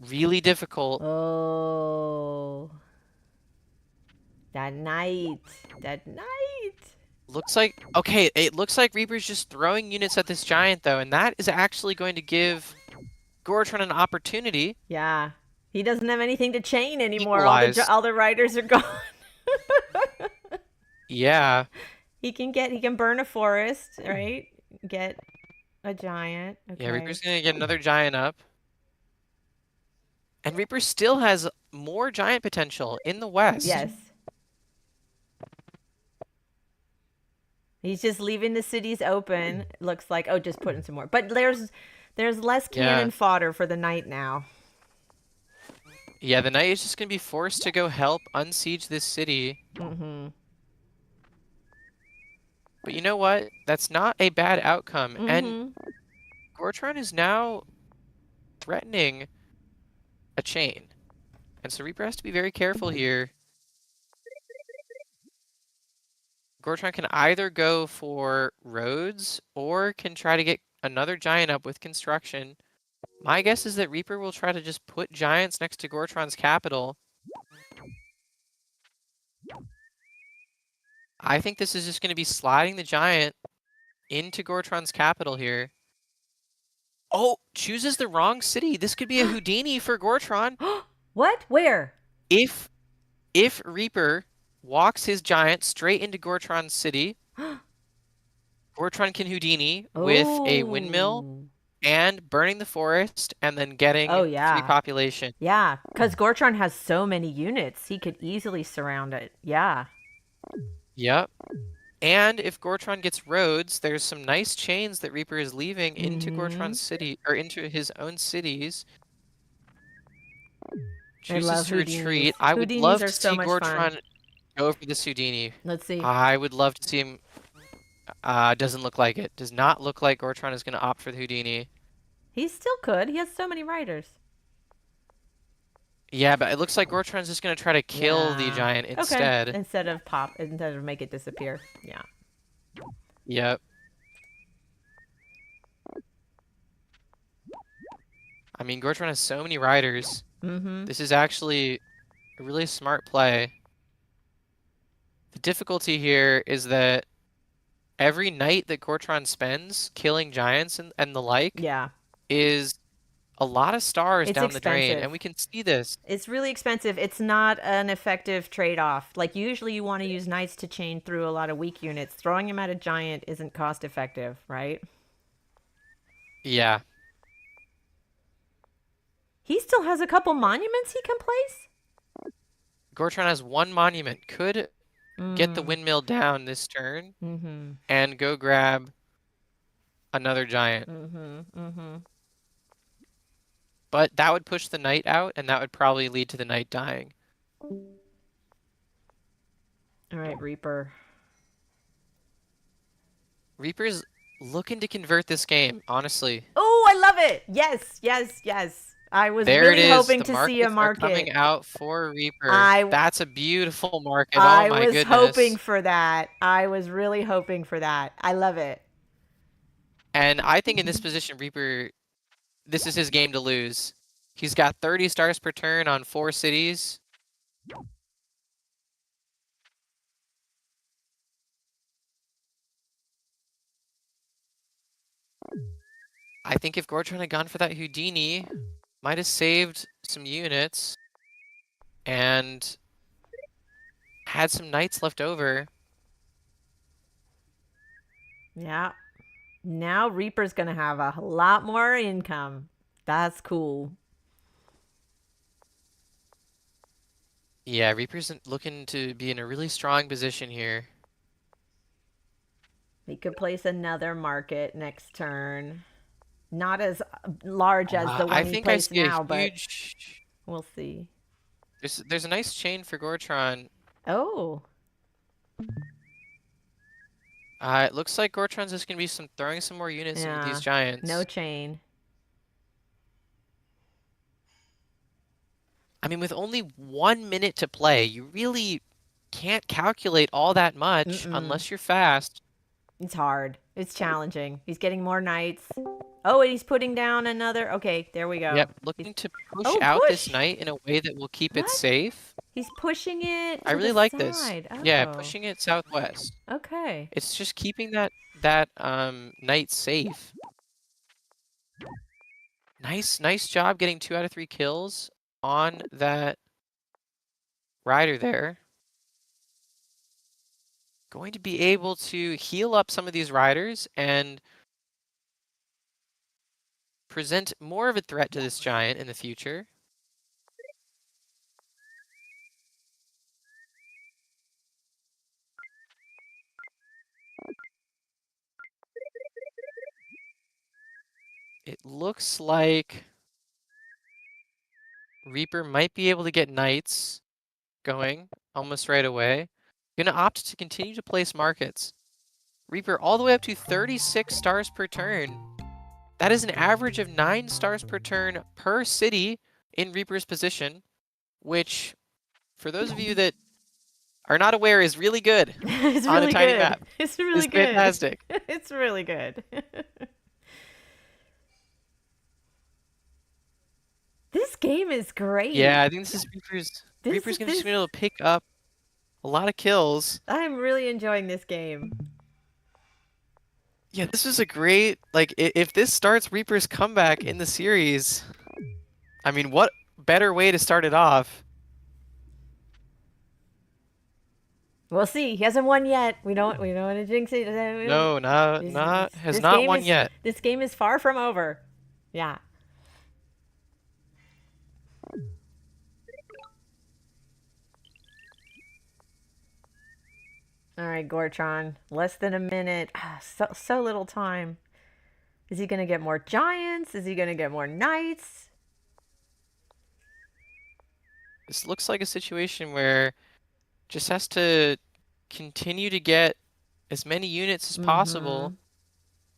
really difficult. Oh. That knight. Looks like, okay, it looks like Reaper's just throwing units at this giant, though, and that is actually going to give Gortron an opportunity. Yeah. He doesn't have anything to chain anymore. Equalize. All the riders are gone. Yeah. He can burn a forest, right? Get a giant. Okay. Yeah, Reaper's going to get another giant up. And Reaper still has more giant potential in the west. Yes. He's just leaving the cities open. Looks like, oh, just putting some more. But there's less cannon fodder for the knight now. Yeah, the knight is just going to be forced to go help unsiege this city. Mm-hmm. But you know what? That's not a bad outcome. Mm-hmm. And Gortron is now threatening a chain. And so Reaper has to be very careful here. Gortron can either go for roads or can try to get another giant up with construction. My guess is that Reaper will try to just put giants next to Gortron's capital. I think this is just going to be sliding the giant into Gortron's capital here. Oh, chooses the wrong city. This could be a Houdini for Gortron. What? Where? If Reaper walks his giant straight into Gortron's city, Gortron can Houdini with a windmill Oh. and burning the forest and then getting Oh, yeah. 3 population. Yeah, because Gortron has so many units. He could easily surround it. Yeah. Yep. And if Gortron gets roads, there's some nice chains that Reaper is leaving into Gortron's city, or into his own cities. Chooses love to retreat. Houdinis. I would Houdinis love are to so see much Gortron fun. go for this Houdini. Let's see. I would love to see him. Doesn't look like it. Does not look like Gortron is going to opt for the Houdini. He still could. He has so many riders. Yeah, but it looks like Gortron's just going to try to kill the Yeah. giant instead. Okay. Instead of make it disappear. Yeah. Yep. I mean, Gortron has so many riders. Mm-hmm. This is actually a really smart play. The difficulty here is that every night that Gortron spends killing giants and the like Yeah. is a lot of stars It's down the drain, expensive. and we can see this. It's really expensive. It's not an effective trade-off. Like, usually you want to use knights to chain through a lot of weak units. Throwing him at a giant isn't cost effective, right? Yeah. He still has a couple monuments he can place? Gortron has 1 monument. Could get the windmill down this turn Mm-hmm. and go grab another giant. Mm-hmm. Mm-hmm. But that would push the knight out, and that would probably lead to the knight dying. All right, Reaper. Reaper's looking to convert this game, honestly. Oh, I love it. Yes, yes, yes. I was There really it is. hoping The to see a markets are coming market. out for Reaper. I- That's a beautiful market. I Oh my was goodness. hoping for that. I was really hoping for that. I love it. And I think in this position, Reaper, this is his game to lose. He's got 30 stars per turn on 4 cities. I think if Gortron had gone for that Houdini, might have saved some units and had some knights left over. Yeah. Now Reaper's going to have a lot more income. That's cool. Yeah, Reaper's looking to be in a really strong position here. He could place another market next turn. Not as large as the I one he think I placed see now, a but huge... we'll see. There's a nice chain for Gortron. Oh. It looks like Gortron's just gonna be throwing some more units into these giants. No chain. I mean, with only 1 minute to play, you really can't calculate all that much unless you're fast. It's hard. It's challenging. He's getting more knights. Oh, and he's putting down another. Okay, there we go. Yep, looking to push Oh, out this push! knight in a way that will keep it What? safe. He's pushing it. I to really the like this. side. Yeah, Oh, pushing it southwest. Okay. It's just keeping that knight safe. Nice job getting 2 out of 3 kills on that rider there. Going to be able to heal up some of these riders and present more of a threat to this giant in the future. It looks like Reaper might be able to get knights going almost right away. Gonna opt to continue to place markets. Reaper all the way up to 36 stars per turn. That is an average of 9 stars per turn per city in Reaper's position, which, for those of you that are not aware is really good. It's On a really tiny good. map. It's really It's good. fantastic. It's really good. This game is great. Yeah, I think this is Reaper's. This- Reaper's gonna just this- be able to pick up a lot of kills. I'm really enjoying this game. Yeah, this is a great, like, if this starts Reaper's comeback in the series, I mean, what better way to start it off? We'll see. He hasn't won yet. We don't want to jinx it. No, has This not game won is- yet. This game is far from over. Yeah. All right, Gortron. Less than a minute. So little time. Is he going to get more giants? Is he going to get more knights? This looks like a situation where just has to continue to get as many units as possible.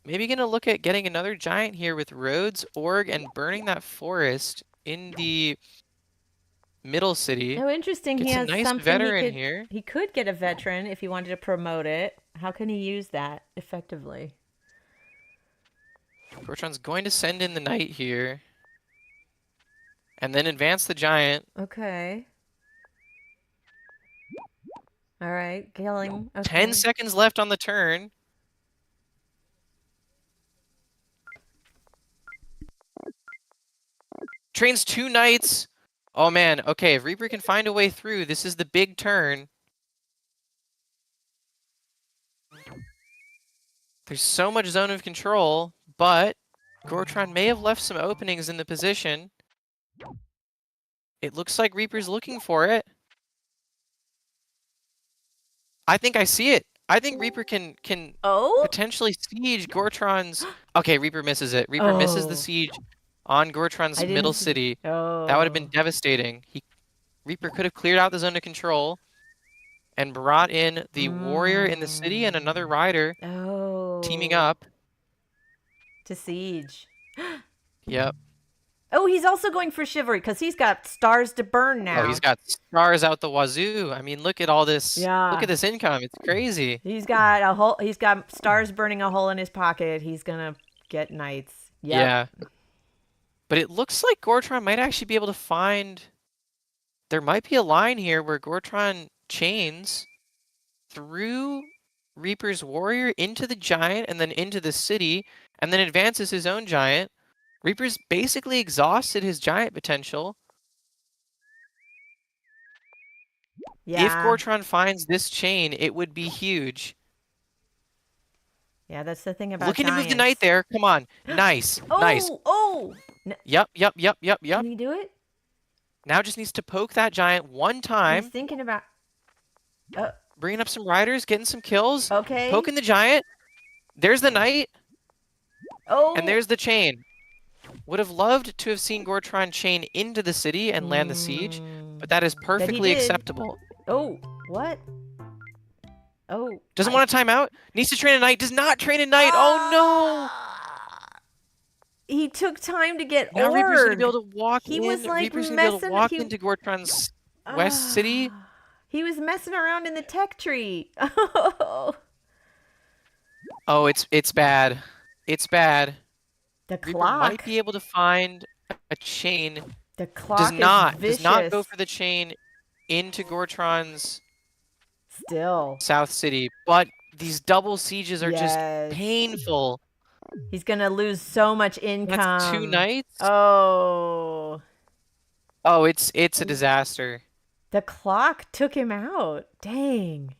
Maybe gonna look at getting another giant here with roads, org, and burning that forest in the middle city. Oh, interesting. Gets He a has nice something veteran here. He could get a veteran if he wanted to promote it. How can he use that effectively? Gortron's going to send in the knight here. And then advance the giant. Okay. All right, killing. Okay. 10 seconds left on the turn. Trains 2 knights. Oh man, okay, if Reaper can find a way through, this is the big turn. There's so much zone of control, but Gortron may have left some openings in the position. It looks like Reaper's looking for it. I think I see it. I think Reaper can Oh? potentially siege Gortron's... Okay, Reaper misses it. Reaper misses the Oh. siege on Gortron's I didn't middle see- city. Oh. That would have been devastating. Reaper could have cleared out the zone of control and brought in the warrior in the city and another rider teaming up. to siege. Yep. Oh, he's also going for chivalry because he's got stars to burn now. Oh, he's got stars out the wazoo. I mean, look at all this. Yeah. Look at this income. It's crazy. He's got a hole. He's got stars burning a hole in his pocket. He's gonna get knights. Yep. Yeah. But it looks like Gortron might actually be able to find... There might be a line here where Gortron chains through Reaper's warrior into the giant and then into the city and then advances his own giant. Reaper's basically exhausted his giant potential. Yeah. If Gortron finds this chain, it would be huge. Yeah, that's the thing about Looking to move the giants. knight there. Come on. Nice. Oh, Nice. oh. Yep. Can he do it? Now just needs to poke that giant one He's time. thinking about. Bringing up some riders, getting some kills. Okay. Poking the giant. There's the knight. Oh. And there's the chain. Would have loved to have seen Gortron chain into the city and land the siege, but that is perfectly did. acceptable. Oh, what? Oh. Doesn't want a timeout. Needs to train a knight. Does not train a knight. Oh He took time to get no! Now Reaper's gonna org. be able to walk He in. was, like, Reaper's gonna be able to messing- walk he- into Gortron's west city. He was messing around in the tech tree. Oh. Oh, it's bad. It's bad. The Reaper clock. might be able to find a chain. The clock Does not is go vicious. for the chain into Gortron's Still. south city, but these double sieges are Yes. just painful. He's gonna lose so much income. That's 2 knights. Oh. Oh, it's a disaster. The clock took him out. Dang.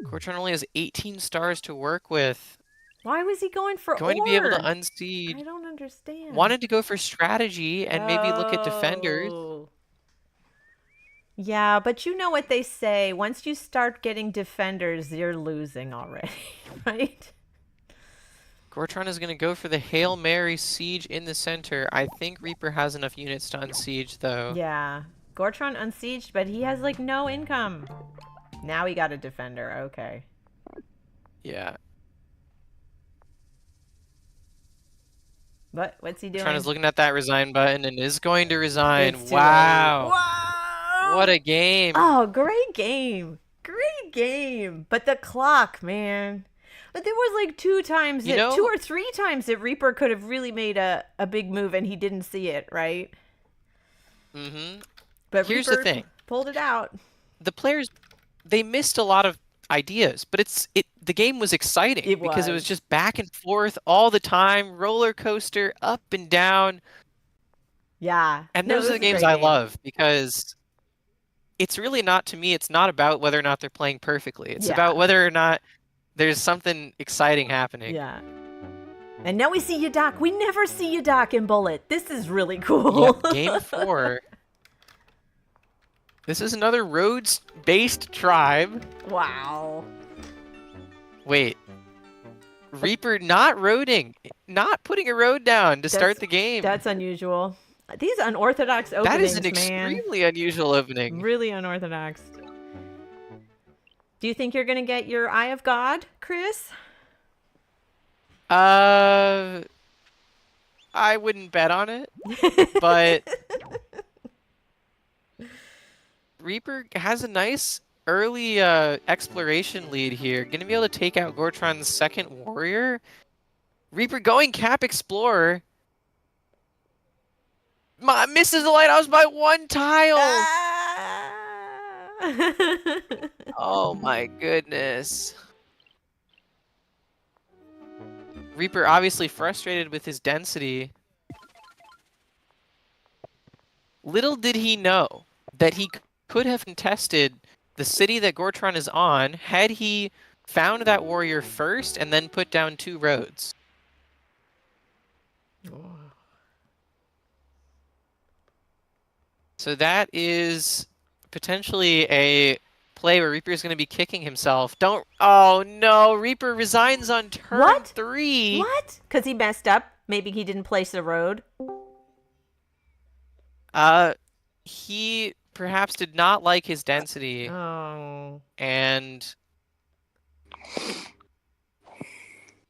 Gortron only has 18 stars to work with. Why was he going for Going to be able to org? unseed. I don't understand. Wanted to go for strategy and maybe look at defenders. Oh. Yeah, but you know what they say. Once you start getting defenders, you're losing already, right? Gortron is going to go for the Hail Mary siege in the center. I think Reaper has enough units to unsiege, though. Yeah. Gortron unsieged, but he has, like, no income. Now he got a defender. Okay. Yeah. What's he doing? Gortron is looking at that resign button and is going to resign. It's too late. Wow. What a game. Oh, great game. Great game. But the clock, man. But there was like two or three times that Reaper could have really made a big move and he didn't see it, right? Mm-hmm. But Here's Reaper the thing. pulled it out. The players, they missed a lot of ideas, but the game was exciting because it was just back and forth all the time, roller coaster, up and down. Yeah. And those are the games I love because it's really not, to me, it's not about whether or not they're playing perfectly. It's about whether or not there's something exciting happening. Yeah. And now we see Yadak. We never see Yadak in Bullet. This is really cool. Yep, game 4. This is another roads-based tribe. Wow. Wait. Reaper not roading. Not putting a road down to start the game. That's unusual. These unorthodox openings, That is an man. extremely unusual opening. Really unorthodox. Do you think you're going to get your Eye of God, Chris? I wouldn't bet on it, but Reaper has a nice early exploration lead here. Gonna be able to take out Gortron's second warrior. Reaper going Cap Explorer. Misses the lighthouse by 1 tile. Oh my goodness. Reaper obviously frustrated with his density. Little did he know that he could have contested the city that Gortron is on had he found that warrior first and then put down 2 roads. So that is potentially a play where Reaper is going to be kicking himself. Oh no, Reaper resigns on turn 3. What? Because he messed up? Maybe he didn't place the road? He perhaps did not like his density. Oh. And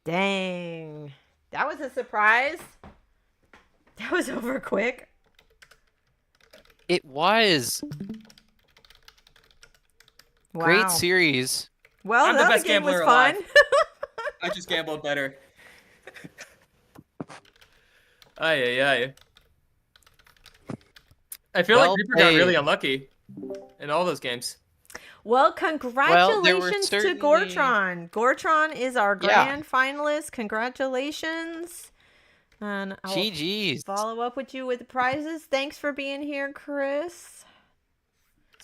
dang. That was a surprise. That was over quick. it was. Wow. Great series. Well, I'm the that best game was gambler fun. alive. I just gambled better. Ay, ay, ay. I feel like Reaper got really unlucky in all those games. Well, congratulations to certainly... Gortron. Gortron is our grand finalist. Congratulations. And I'll GG's. follow up with you with the prizes. Thanks for being here, Chris.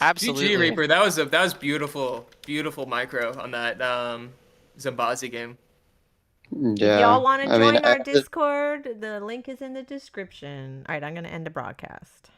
Absolutely. GG Reaper, that was beautiful, beautiful micro on that Zebasi game. If Yeah. y'all want to join our Discord, the link is in the description. All right, I'm going to end the broadcast.